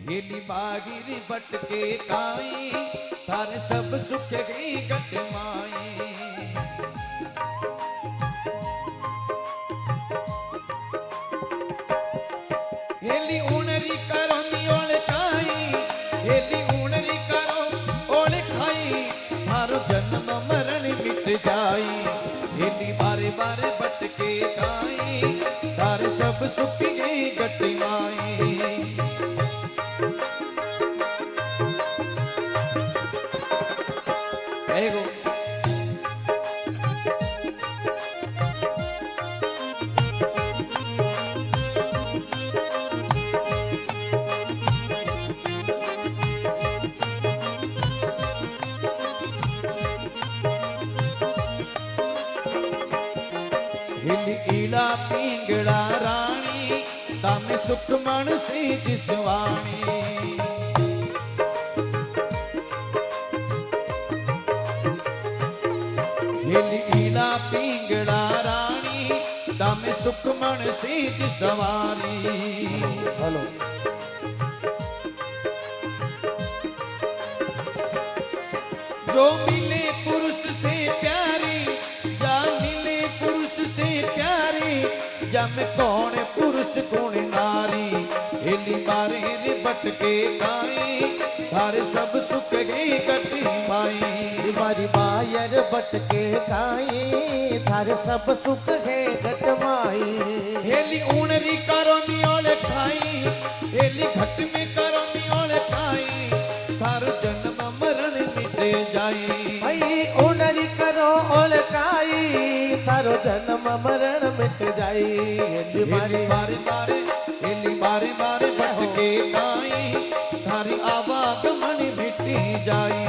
Heli बागिर बटके काई थारे सब सुख गई गटमाई। हेली उणरी करो नियोल काई हेली उणरी करो ओल खाई थारो जन्म मरण मिट जाई। हेली बारे बारे बटके काई थारे सब सुख गई गटमाई। ईला पिंगला रानी तामे सुख मन सी जिसवाणी। ईला पिंगला रानी तामे सुख मन सी जिसवानी। हेलो जो मिले पुरुष से प्यारी जा मिले पुरुष से प्यारी जम कौन पुरुष कौन नारी। हेली मारे रे बटके गाई थारे सब सुख गई कटी माई। मारी मायर बटके गाई थारे सब सुख गए गटमाई। हेली उणरी करो नियोल खाई हेली घट में करो नियोल खाई थारो जन्म मरण मिटे जाई। भाई उणरी करो ओलकाई थारो जन्म मरण मिट जाई। हेली मारी मारे मारे हेली मारे मारे भटके गाई थारी आवागमन मिटी जाई।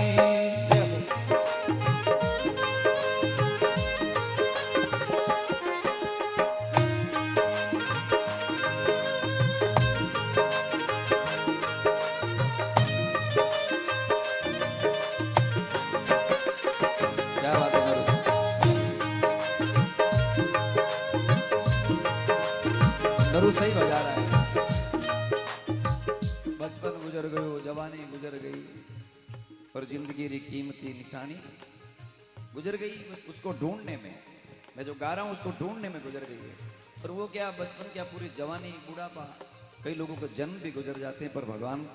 नरू सही बजा रहा है। बचपन गुजर गयो जवानी गुजर गई और जिंदगी की कीमती निशानी गुजर गई। बस उसको ढूंढने में मैं जो गा रहा हूँ उसको ढूंढने में गुजर गई है। और वो क्या बचपन क्या पूरी जवानी बुढ़ापा कई लोगों को जन्म भी गुजर जाते हैं। पर भगवान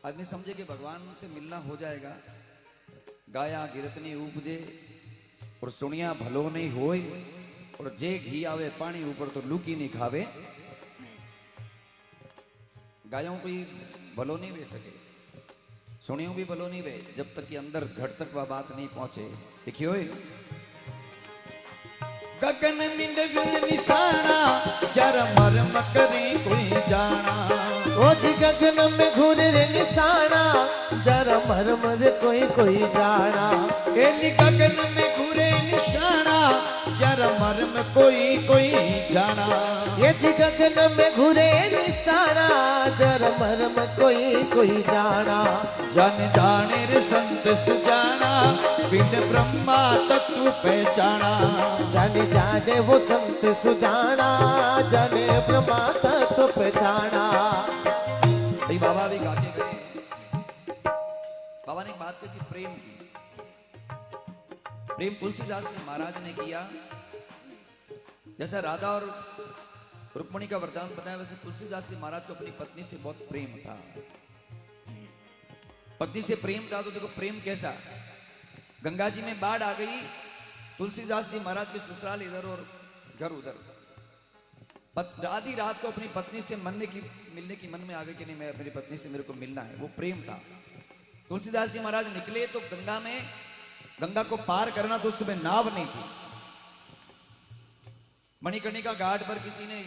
आदमी समझे कि भगवान से मिलना हो जाएगा। गाया गिरतनी उपजे और सुनिया भलो नहीं होए और जे घी आवे पानी ऊपर तो लूकी नहीं खावे। गायों कोई भलो नहीं वे सके सुनियों भी भलो नहीं वे जब तक कि अंदर घट तक वह बात नहीं पहुंचे। देखियो गगन मिंड निशाना जर मरम करे कोई जाना। ओ जी गगन में घूरे रे निशाना जरा मर कोई जाना। एली गगन में घूरे निशाना जरा मरम कोई जाना। ये जी गगन में घूरे निशाना जरा मरम कोई जाना। जन जाने रे संत सुजाना बिन ब्रह्मा तत्व पहचाना। जाने जाने वो संत सुजाना जाने ब्रह्मा तत्व पहचाना। भाई बाबा भी गाते गए। बाबा ने एक बात कही प्रेम की। प्रेम तुलसीदास जी महाराज ने किया। जैसा राधा और रुक्मणी का वरदान बताया वैसे तुलसीदास जी महाराज को अपनी पत्नी से बहुत प्रेम था। पत्नी से प्रेम था तो देखो प्रेम कैसा। गंगा जी में बाढ़ आ गई। तुलसीदास जी महाराज के ससुराल इधर और घर उधर। आधी रात को अपनी पत्नी से मिलने की मन में आ गई कि नहीं मैं अपनी पत्नी से मेरे को मिलना है। वो प्रेम था। तुलसीदास जी महाराज निकले तो गंगा को पार करना तो उस समय नाव नहीं थी। मणिकर्णिका घाट पर किसी ने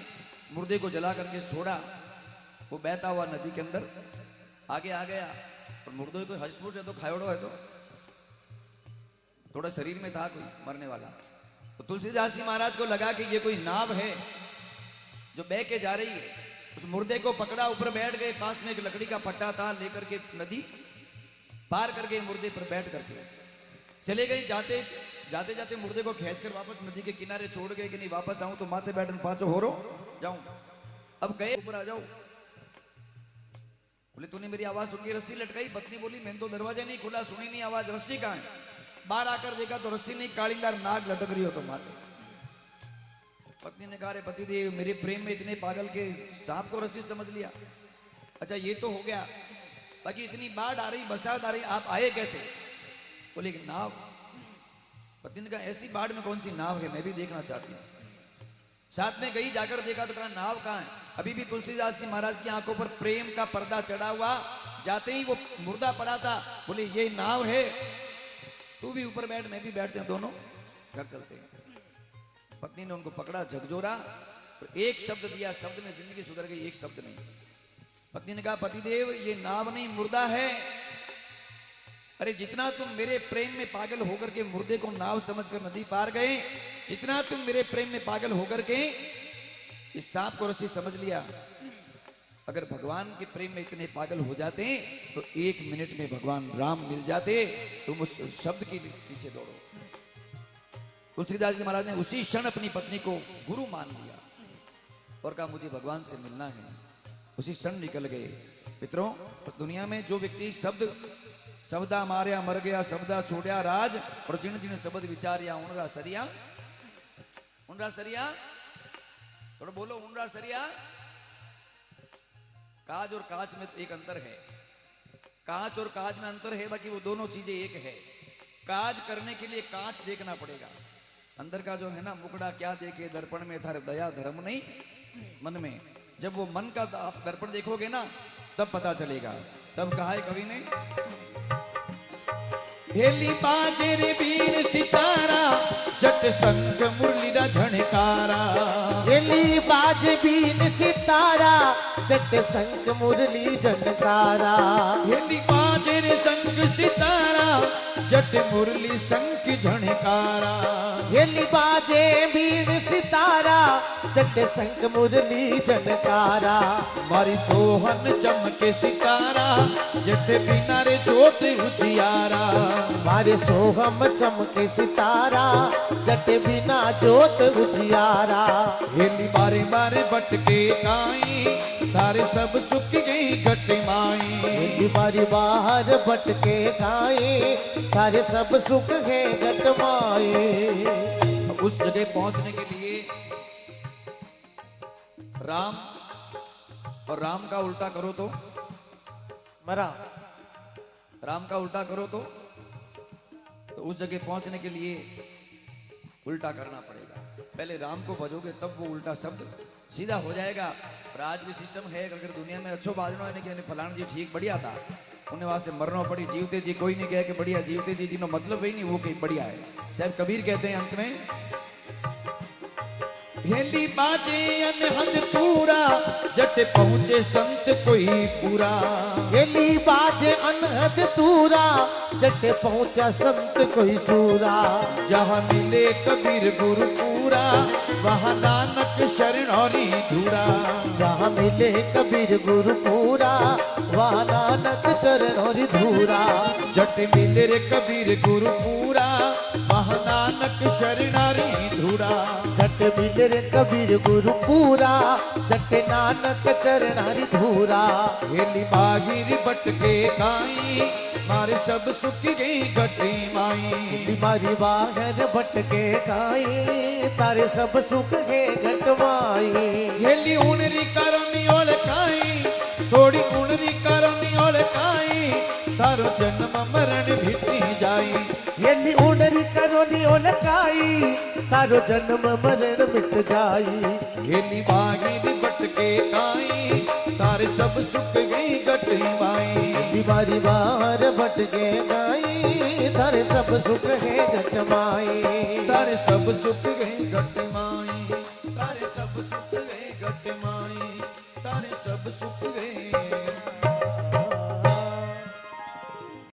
मुर्दे को जला करके छोड़ा। वो बहता हुआ नदी के अंदर आगे आ गया और मुर्दे को हसपुट है तो खायोड़ो है तो थोड़ा शरीर में था कोई मरने वाला। तो तुलसीदास जी महाराज को लगा कि ये कोई नाव है जो बह के जा रही है। उस मुर्दे को पकड़ा, ऊपर बैठ गए। पास में एक लकड़ी का पट्टा था, लेकर के नदी पार करके मुर्दे पर बैठ करके चले गए। जाते जाते मुर्दे को खींचकर वापस नदी के किनारे छोड़ गए कि नहीं वापस आऊं तो माथे बैठन पाछो हो रो जाऊं। अब गए ऊपर आ जाओ बोले तूने मेरी आवाज सुन के रस्सी लटकाई? पत्नी बोली मैंने तो दरवाजा नहीं खुला, सुनी नहीं आवाज, रस्सी कहाँ है? बाहर आकर देखा तो रस्सी नहीं, कालीदार नाग लटक रही हो तो माथे। पत्नी ने कहा, रे पतिदेव मेरे प्रेम में इतने पागल के सांप को रस्सी समझ लिया। अच्छा ये तो हो गया, बाकी इतनी बाढ़ आ रही, बरसात आ रही, आप आए कैसे? बोले कि नाव। पत्नी ने कहा ऐसी बाढ़ में कौन सी नाव है, मैं भी देखना चाहती हूँ। साथ में गई, जाकर देखा तो कहा नाव कहाँ है? अभी भी तुलसीदास जी महाराज की आंखों पर प्रेम का पर्दा चढ़ा हुआ, जाते ही वो मुर्दा पड़ा था। बोले ये नाव है, तू भी ऊपर बैठ, मैं भी बैठते हैं, दोनों घर चलते हैं। पत्नी ने उनको पकड़ा, झकझोरा, एक शब्द दिया, शब्द में जिंदगी सुधर गई, एक शब्द नहीं। पत्नी ने कहा पतिदेव ये नाव नहीं मुर्दा है। अरे जितना तुम मेरे प्रेम में पागल होकर के मुर्दे को नाव समझकर नदी पार गए, जितना तुम मेरे प्रेम में पागल होकर के इस सांप को रस्सी समझ लिया, अगर भगवान के प्रेम में इतने पागल हो जाते तो 1 मिनट में भगवान राम मिल जाते। तुम उस शब्द के पीछे दौड़ो। तुलसीदास जी महाराज ने उसी क्षण अपनी पत्नी को गुरु मान लिया और कहा मुझे भगवान से मिलना है। उसी क्षण निकल गए। मित्रों, उस दुनिया में जो व्यक्ति शब्दा मार्या मर गया, शब्दा छोड़िया राज, और जिन जिन शब्द विचारिया उनरा सरिया, थोड़ा बोलो उनरा सरिया। काज और काज में एक अंतर है, कांच और काज में अंतर है, बाकी वो दोनों चीजें एक है। काज करने के लिए कांच देखना पड़ेगा, अंदर का जो है ना मुकड़ा क्या देखे दर्पण में थारे दया धर्म नहीं मन में। जब वो मन का आप दर्पण देखोगे ना तब पता चलेगा। तब कहा है कवि ने, भेली बाजे रे बीन सितारा, जट संग मुरलीरा झणकारा। भेली बाजे बीन सितारा, जट संग मुरली झणकारा। भेली बाजे रे संग सितारा, जट मुरली संग झणकारा। भेली बाजे बीन सितारा, जट संग मुरली झणकारा। मारी सोहन चमके सितारा, जट बिना रे जोत उजियारा। मारे सोहम चमके सितारा, जट बिना जोत उजियारा। हेली बारे बारे बटके काई, तारे सब सुख गई घट माई। हेली बारी बाहर बटके गाए, तारे सब सुख है घट माए। उस जगह पहुंचने के लिए राम और राम का उल्टा करो तो मरा, राम का उल्टा करो तो उस जगह पहुंचने के लिए उल्टा करना पड़ेगा। पहले राम को भजोगे तब वो उल्टा शब्द सीधा हो जाएगा। और आज भी सिस्टम है, अगर दुनिया में अच्छो बाजनो है कि फलाना जी ठीक बढ़िया था, उन्हें वास्ते मरना पड़ी। जीवते जी कोई नहीं कहे कि बढ़िया, जीवते जी जिन्हों मतलब ही नहीं वो कहीं बढ़िया है। साहब कबीर कहते हैं अंत में, हेली बाजे अनहद पूरा, जट पहुंचे संत कोई पूरा। हेली बाजे अनहद तूरा, जट पहुंचा संत कोई सूरा। जहां मिले कबीर गुरु पूरा, वहां नानक शरण और धूरा। जहां मिले कबीर गुरु पूरा, वहां नानक चरण और धूरा। जट मिले रे कबीर गुरु पूरा, वहां नानक शरण और धूरा। जट मिले रे कबीर गुरु पूरा, जट नानक चरण और धूरा। हेली बागिर बटके काई, मारे सब सुख गई घटी माई। बीमारी बाहर बटके गाई, तारे सब सुख है घट माई। हेली उनरी करनी ओळखाई, थोड़ी उनरी करनी ओळखाई, तारो जन्म मरण भिटी जाई। हेली उनरी करोनी ओलकाई, तारो जन्म मरण मिट जाई। हेली बागिर बटके काई, तारे सब सुख गई घटी माई। बीमारी बाहर बटके गाई, तारे सब सुख है घट माई। तारे सब सुख गई घटी माई।